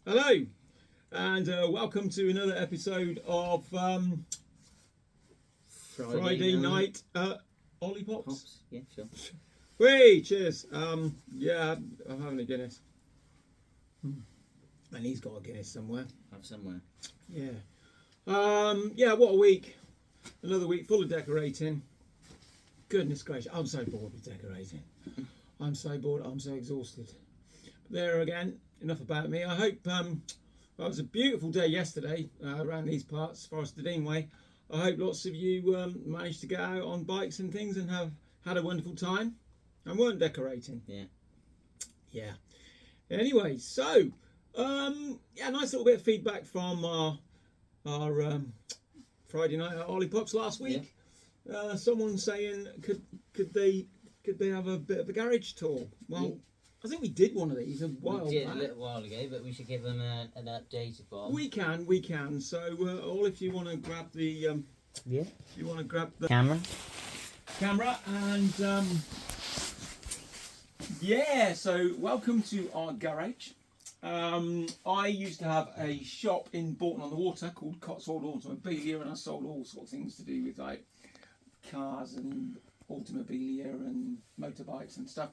Hello, and welcome to another episode of Friday night Oli Pops. Pops. Yeah, sure. Hey, cheers. Yeah, I'm having a Guinness, and he's got a Guinness somewhere. Have somewhere. Yeah. Yeah. What a week! Another week full of decorating. Goodness gracious, I'm so bored with decorating. I'm so bored. I'm so exhausted. But there again. Enough about me. I hope well, it was a beautiful day yesterday around these parts, Forest of Dean way. I hope lots of you managed to get out on bikes and things and have had a wonderful time and weren't decorating. Yeah. Anyway, so yeah, nice little bit of feedback from our Friday night at Oli Pops last week. Yeah. Someone saying could they have a bit of a garage tour? Well. Yeah. I think we did one of these a while back. We did a little while ago, but we should give them an updated one. We can. So, all if you want to grab the if you want to grab the camera, and yeah. So, welcome to our garage. I used to have a shop in Bourton on the Water called Cotswold Automobilia, and I sold all sorts of things to do with like cars and automobilia and motorbikes and stuff.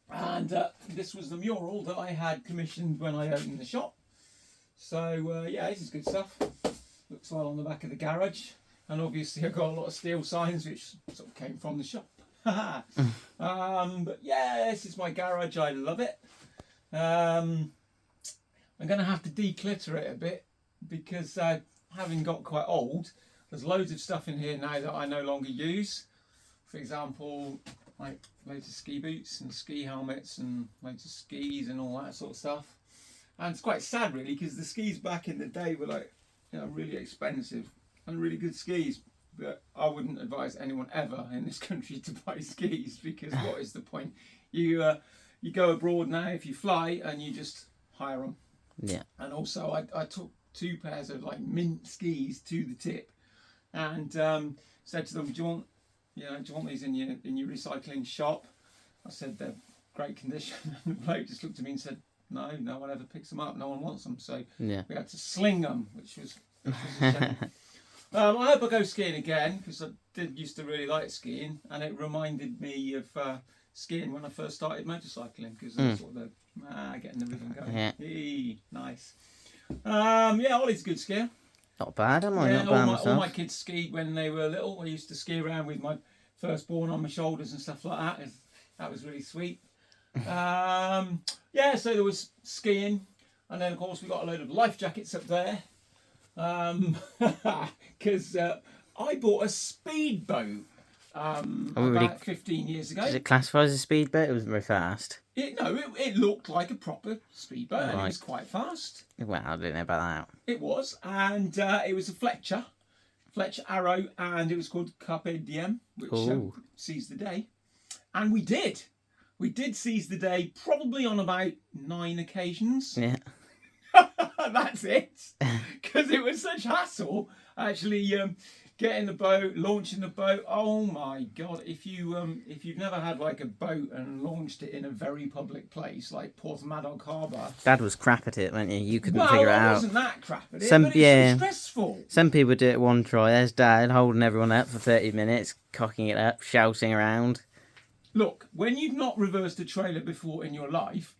And this was the mural that I had commissioned when I opened the shop. So yeah, this is good stuff. Looks well on the back of the garage, and obviously I've got a lot of steel signs which sort of came from the shop. But yeah, this is my garage. I love it. I'm going to have to declutter it a bit because having got quite old, there's loads of stuff in here now that I no longer use. For example, like loads of ski boots and ski helmets and loads of skis and all that sort of stuff. And it's quite sad really because the skis back in the day were like, you know, really expensive and really good skis. But I wouldn't advise anyone ever in this country to buy skis because what is the point? You go abroad now if you fly and you just hire them. Yeah. And also I took 2 pairs of like mint skis to the tip and said to them, do you want these in your recycling shop? I said they're great condition. And the bloke just looked at me and said, no one ever picks them up. No one wants them. So we had to sling them, which was a shame. I hope I go skiing again because I did used to really like skiing, and it reminded me of skiing when I first started motorcycling because I was sort of getting the rhythm going. Yeah. Nice. Yeah, Ollie's a good skier. Not bad, am I? Yeah, Not bad myself. All my kids skied when they were little. I used to ski around with my firstborn on my shoulders and stuff like that. That was really sweet. Yeah, so there was skiing, and then of course we got a load of life jackets up there. Because I bought a speedboat about 15 years ago. Does it classify as a speedboat? It wasn't very fast. It looked like a proper speedboat, and it was quite fast. Well, I didn't know about that. It was, and it was a Fletcher Arrow, and it was called Carpe Diem, which seized the day. And we did seize the day, probably on about 9 occasions. Yeah. That's it, because it was such hassle actually getting the boat, launching the boat. Oh my god, if you've never had like a boat and launched it in a very public place like Porthmadog Harbour. Dad was crap at it, weren't you? You couldn't figure it out. I wasn't that crap at it, but it's so stressful. Some people do it one try. There's Dad holding everyone up for 30 minutes, cocking it up, shouting around. Look, when you've not reversed a trailer before in your life,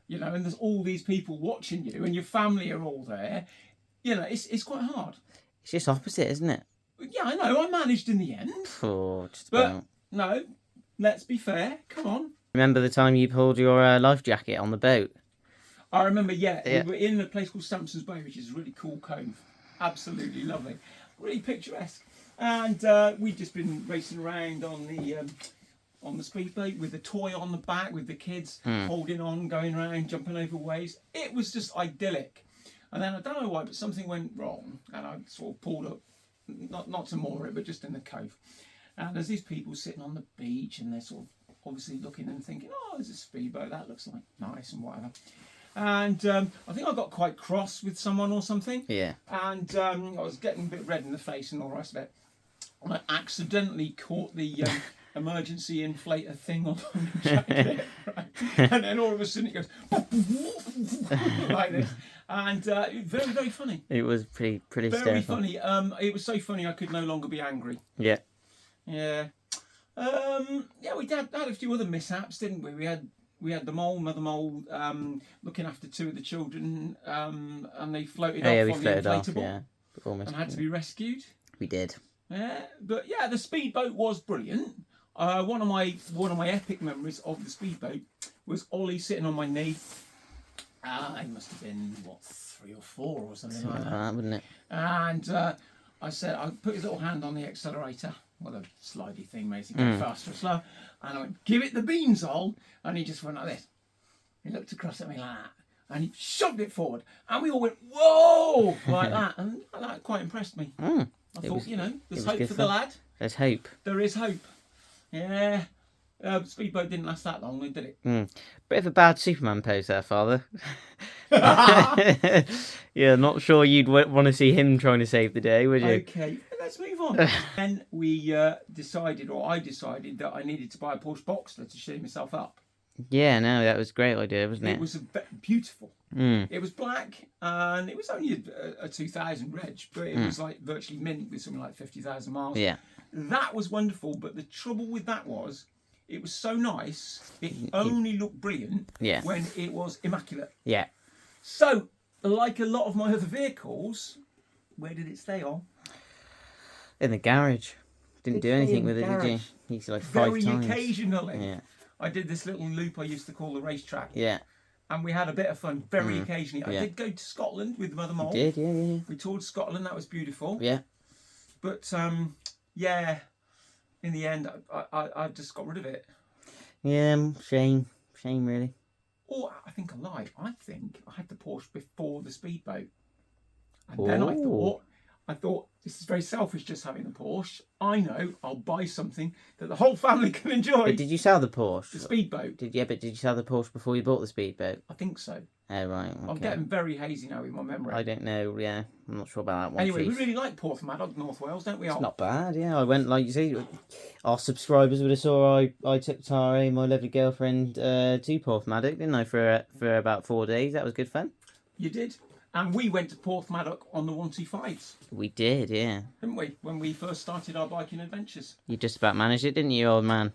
you know, and there's all these people watching you and your family are all there, you know, it's quite hard. It's just opposite, isn't it? Yeah, I know. I managed in the end. Oh, just about. But no, let's be fair. Come on. Remember the time you pulled your life jacket on the boat? I remember, yeah. We were in a place called Sampson's Bay, which is a really cool cove. Absolutely lovely. Really picturesque. And we'd just been racing around on the speedboat with the toy on the back, with the kids holding on, going around, jumping over waves. It was just idyllic. And then I don't know why, but something went wrong, and I sort of pulled up, not to moor it, but just in the cove. And there's these people sitting on the beach, and they're sort of obviously looking and thinking, oh, there's a speedboat, that looks like nice and whatever. And I think I got quite cross with someone or something. Yeah. And I was getting a bit red in the face and all the rest of it. And I accidentally caught the emergency inflator thing on the jacket, right? And then all of a sudden it goes like this, and very, very funny. It was pretty Very hysterical. funny. It was so funny I could no longer be angry. Yeah. Yeah. Yeah, we had a few other mishaps, didn't we? We had the mother mole, looking after two of the children, and they floated Oh, yeah, off we on the floated off, inflatable yeah. Almost. and had to be rescued. We did. Yeah, but yeah, the speedboat was brilliant. One of my epic memories of the speedboat was Ollie sitting on my knee. He must have been 3 or 4 or something like that, Wouldn't it? And I put his little hand on the accelerator, the slidey thing makes it go faster or slow, and I went, "Give it the beans, Ol," and he just went like this. He looked across at me like that, and he shoved it forward, and we all went, "Whoa!" like that, and that quite impressed me. I thought, there's hope for the lad. There's hope. There is hope. Yeah. Speedboat didn't last that long, did it? Bit of a bad Superman pose there, Father. Yeah, not sure you'd want to see him trying to save the day, would you? Okay, let's move on. Then we I decided that I needed to buy a Porsche Boxster to show myself up. Yeah, no, that was a great idea, wasn't it? It was beautiful. It was black, and it was only a 2000 reg, but it was like virtually mint with something like 50,000 miles. Yeah. That was wonderful, but the trouble with that was it was so nice, it only looked brilliant when it was immaculate. Yeah. So, like a lot of my other vehicles, where did it stay on? In the garage. Didn't do anything with it, did you? You used like 5 times. Very occasionally. Yeah. I did this little loop I used to call the racetrack. Yeah. And we had a bit of fun very occasionally. I did go to Scotland with Mother Mole. You did, yeah. We toured Scotland, that was beautiful. Yeah. But, in the end, I just got rid of it. Yeah, shame, really. Or, I think I lied. I think I had the Porsche before the speedboat. And then I thought, this is very selfish just having the Porsche. I know, I'll buy something that the whole family can enjoy. But did you sell the Porsche? The speedboat. But did you sell the Porsche before you bought the speedboat? I think so. Oh, right. Okay. I'm getting very hazy now with my memory. I don't know, yeah. I'm not sure about that one. Anyway, Chief. we really like Porthmadog, North Wales, don't we? It's not bad, yeah. I went, like you see, our subscribers would have saw I took Tari, my lovely girlfriend, to Porthmadog, didn't I, for about 4 days. That was good fun. You did. And we went to Porthmadog on the 125s. We did, yeah. Didn't we? When we first started our biking adventures. You just about managed it, didn't you, old man?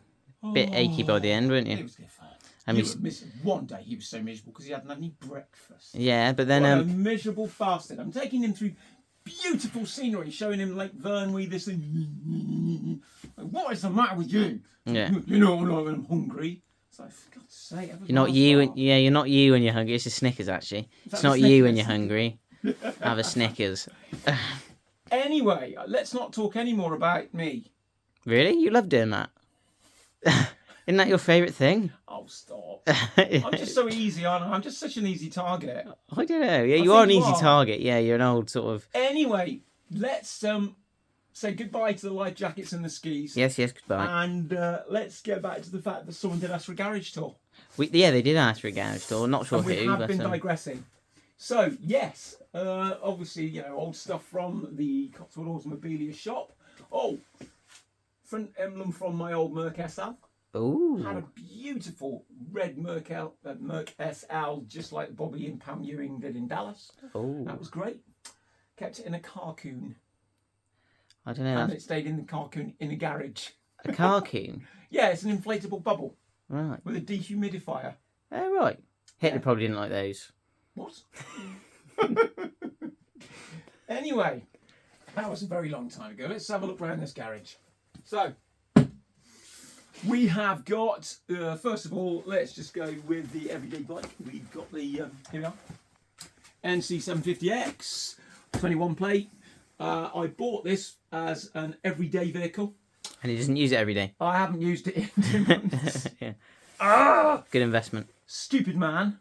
Bit achy by the end, weren't you? It was good fun. And He was missing. One day he was so miserable because he hadn't had any breakfast. Yeah, but then... What a miserable bastard. I'm taking him through beautiful scenery, showing him Lake Vyrnwy, this thing. What is the matter with you? Yeah. You know, when I'm hungry. It's like, for God's sake. You're not you when you're hungry. It's a Snickers, actually. It's not you when you're hungry. Have a Snickers. Anyway, let's not talk any more about me. Really? You love doing that? Isn't that your favourite thing? Oh, stop. I'm just so easy, aren't I? I'm just such an easy target. I don't know. Yeah, you are an easy target. Yeah, you're an old sort of... Anyway, let's say goodbye to the life jackets and the skis. Yes, goodbye. And let's get back to the fact that someone did ask for a garage tour. Yeah, they did ask for a garage tour. Not sure and we who. have been digressing. So, yes, obviously, old stuff from the Cotswold Automobilia shop. Oh, front emblem from my old Merc SL. Ooh. Had a beautiful red Merc SL, just like Bobby and Pam Ewing did in Dallas. Oh. That was great. Kept it in a carcoon. I don't know. And it stayed in the carcoon in a garage. A carcoon? Yeah, it's an inflatable bubble. Right. With a dehumidifier. Oh, right. Hitler probably didn't like those. What? Anyway, that was a very long time ago. Let's have a look around this garage. So, we have got, first of all, let's just go with the everyday bike. We've got the, here we are, NC750X, 21 plate. I bought this as an everyday vehicle. And he doesn't use it every day. I haven't used it in 2 months. Yeah. Good investment. Stupid man.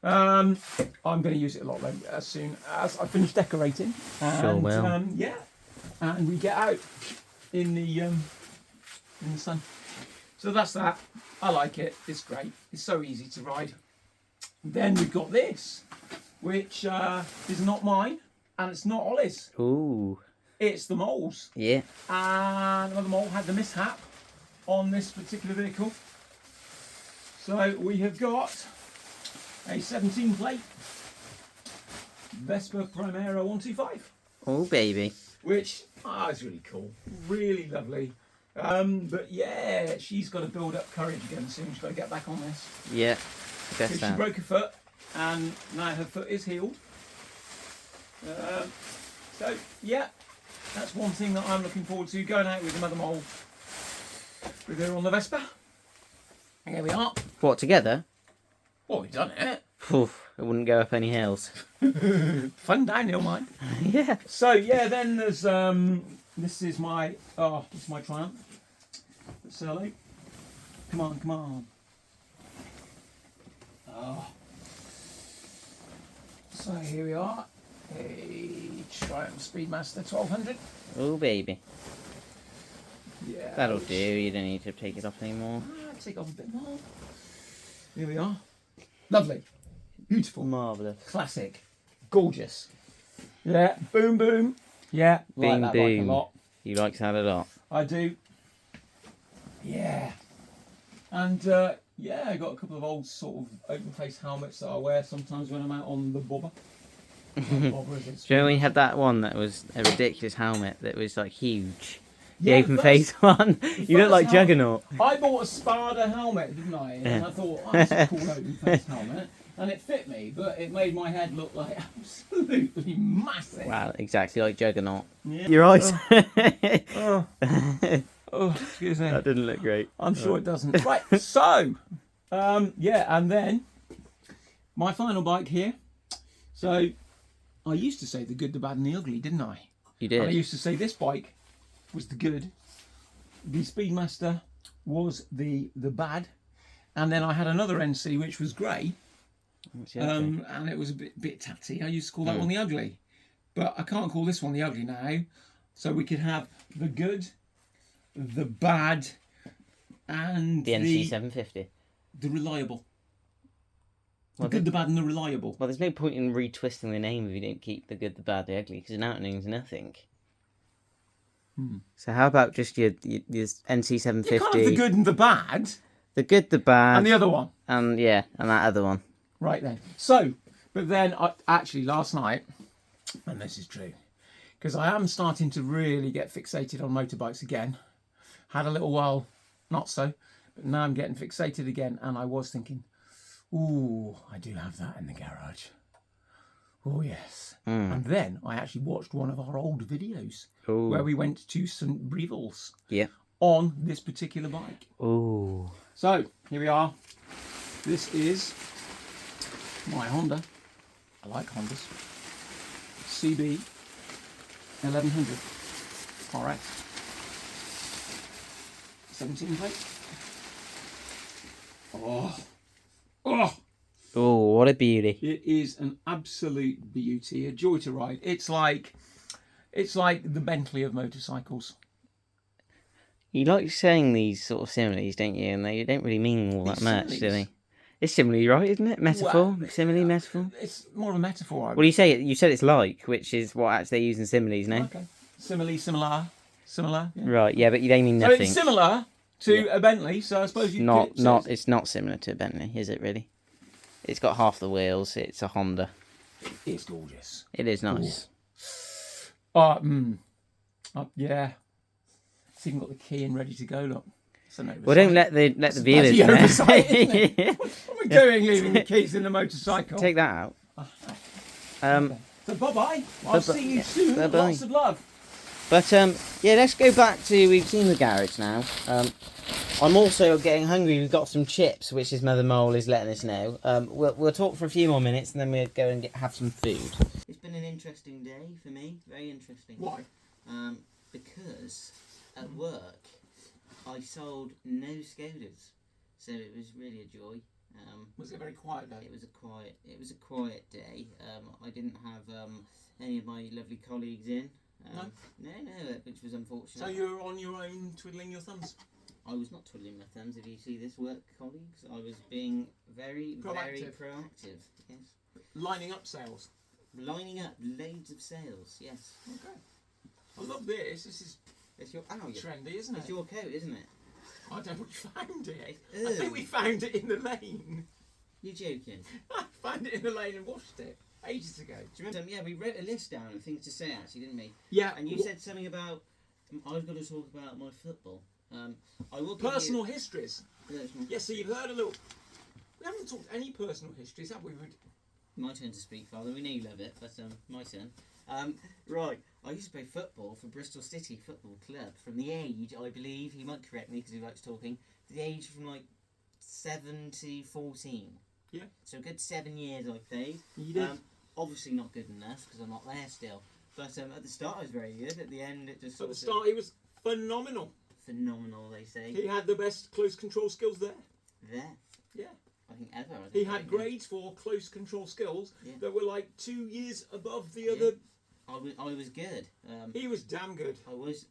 I'm going to use it a lot as soon as I finish decorating. And, sure will. Yeah. And we get out in the sun. So that's that. I like it. It's great. It's so easy to ride. Then we've got this, which is not mine, and it's not Ollie's. Ooh. It's the mole's. Yeah. And the mole had the mishap on this particular vehicle. So we have got a 17 plate Vespa Primera 125. Oh, baby. Which is really cool, really lovely. But yeah, she's got to build up courage again soon. She's got to get back on this. Yeah, guess She that. broke her foot, and now her foot is healed. So yeah, that's one thing that I'm looking forward to, going out with the mother mole with her on the Vespa. And here we are. What, together? Well, we've done it. Phew, it wouldn't go up any hills. Fun downhill, mind. Yeah. So yeah, then there's this is my Triumph. Solo. Come on, come on. Oh. So here we are, a Triumph Speedmaster 1200. Oh, baby. Yeah. That'll do. You don't need to take it off anymore. Take off a bit more. Here we are. Lovely. Beautiful. Marvellous. Classic. Gorgeous. Yeah. Boom, boom. Yeah. Bing, like that bike a boom. lot. You like that a lot. I do. Yeah. And yeah, I got a couple of old sort of open face helmets that I wear sometimes when I'm out on the bobber. Bobber is it? Do you know when you had that one that was a ridiculous helmet that was like huge? The Yeah, open face one. You look like Juggernaut. I bought a Spada helmet, didn't I? And I thought, oh, that's a cool open face helmet. And it fit me, but it made my head look like absolutely massive. Wow, exactly like Juggernaut. Yeah. Your eyes. Oh. Oh, excuse me. That didn't look great. I'm sure it doesn't. Right, so, yeah, and then my final bike here. So, I used to say the good, the bad, and the ugly, didn't I? You And I did. used to say this bike was the good, the Speedmaster was the bad, and then I had another NC which was grey, and it was a bit tatty. I used to call that one the ugly, but I can't call this one the ugly now. So we could have the good, the bad, and The NC750. the reliable. The Well, good, the bad, and the reliable. Well, there's no point in retwisting the name if you don't keep the good, the bad, the ugly, because an out means nothing. So how about just your NC750? You can't have the good and the bad, The good, the bad, and the other one. and yeah, and that other one. Right then. So, but then actually last night, and this is true, because I am starting to really get fixated on motorbikes again. Had a little while, not so, but now I'm getting fixated again, and I was thinking, ooh, I do have that in the garage. Oh yes. And then I actually watched one of our old videos Ooh. where we went to St. Breville's Yeah. on this particular bike. Ooh. So here we are. This is my Honda. I like Hondas. CB 1100 RS. 17 plate. Oh, Oh, what a beauty. it is an absolute beauty, a joy to ride. It's like the Bentley of motorcycles. You like saying these sort of similes, don't you? And they don't really mean all that These much, do similes? they? It's simile, right, isn't it? Metaphor? Well, Simile, metaphor? It's more of a metaphor. Well, you say you said it's like, which is what actually they're using similes now. Okay. Simile, similar. Yeah. Right, yeah, but they mean So nothing. it's similar to a Bentley, so I suppose you could say It's not similar to a Bentley, is it really? It's got half the wheels, it's a Honda. it's gorgeous. It is nice. Yeah. It's even got the key in ready to go, look. It's an Well, don't let the viewers know. oversight, isn't it? What are we doing leaving the keys in the motorcycle? Take that out. So bye-bye. I'll see you soon. Bye-bye. Lots of love. But yeah, let's go back to, we've seen the garage now. I'm also getting hungry. We've got some chips, which his mother Mole is letting us know. We'll talk for a few more minutes and then we'll go and have some food. It's been an interesting day for me, very interesting. Why? Because at work I sold no Skodas, so it was really a joy. Was it a very quiet day? It was a quiet day. I didn't have any of my lovely colleagues in. No, which was unfortunate. So you're on your own twiddling your thumbs? I was not twiddling my thumbs. If you see this work, colleagues, I was being very proactive. Yes. Lining up sales? Lining up loads of sales, yes. Okay. I love this. This is It's your trendy, isn't it? It's your coat, isn't it? I don't know we found it. Ew. I think we found it in the lane. You're joking. I found it in the lane and washed it ages ago. Do you remember? Yeah, we wrote a list down of things to say, actually, didn't we? Yeah. And you said something about, I've got to talk about my football. I will give Personal histories. you... Yes, so you've heard a little... We haven't talked any personal histories, have we? My turn to speak, Father. We know you love it, but my turn. Right, I used to play football for Bristol City Football Club from the age, I believe, he might correct me because he likes talking, the age from like 7 to 14. Yeah. So a good 7 years I played. You did. Obviously not good enough because I'm not there still. But at the start I was very good. At the end it just At the start he was phenomenal. phenomenal, they say. He had the best close control skills there. There. Yeah. I think ever. I think He had grades for close control skills Yeah. that were like 2 years above the Yeah. other. I was good. He was damn good. I was.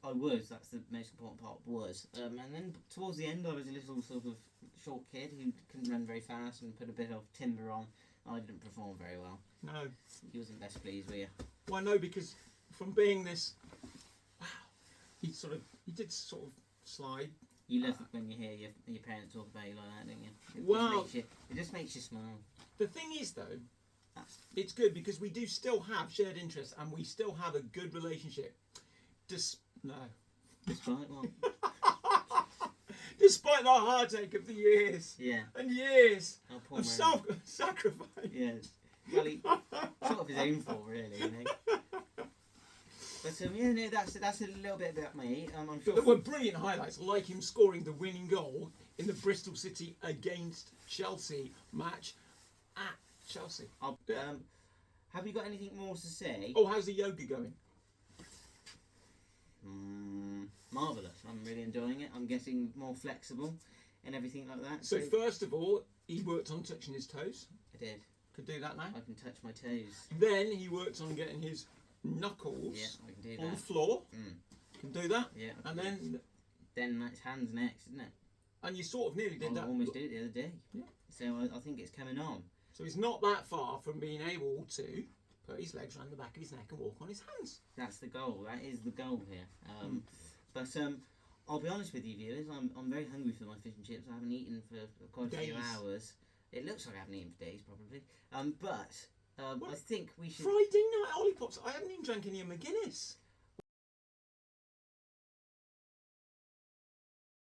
That's the most important part. Was. And then towards the end, I was a little sort of short kid who couldn't run very fast and put a bit of timber on. I didn't perform very well. No. You wasn't best pleased, were you? Well, no, because from being this, wow, he did sort of slide. You love it when you hear your parents talk about you like that, don't you? Well, it just makes you smile. The thing is, though, it's good because we do still have shared interests and we still have a good relationship. No. Despite what? Despite the heartache of the years. Yeah. And years Oh, poor of man. self-sacrifice. Yes. Well, he sort of his own fault, really, you know. But yeah, no, that's a little bit about me. I'm sure. There were brilliant highlights, like him scoring the winning goal in the Bristol City against Chelsea match at Chelsea. Have you got anything more to say? Oh, how's the yoga going? Marvellous. I'm really enjoying it. I'm getting more flexible and everything like that. So first of all, he worked on touching his toes. I did. Could do that now. I can touch my toes. Then he worked on getting his knuckles Yeah, I can do on that. the floor. Can do that. Yeah. I And can then that's hands next, isn't it? and you sort of nearly did I that. almost did it the other day. Yeah. So I think it's coming on. So he's not that far from being able to put his legs around the back of his neck and walk on his hands. That's the goal. That is the goal here. But I'll be honest with you, viewers. I'm very hungry for my fish and chips. I haven't eaten for quite a few Days. hours. It looks like I haven't eaten for days, probably. But I think we should. Friday night Oli Pops. I haven't even drank any of McGuinness.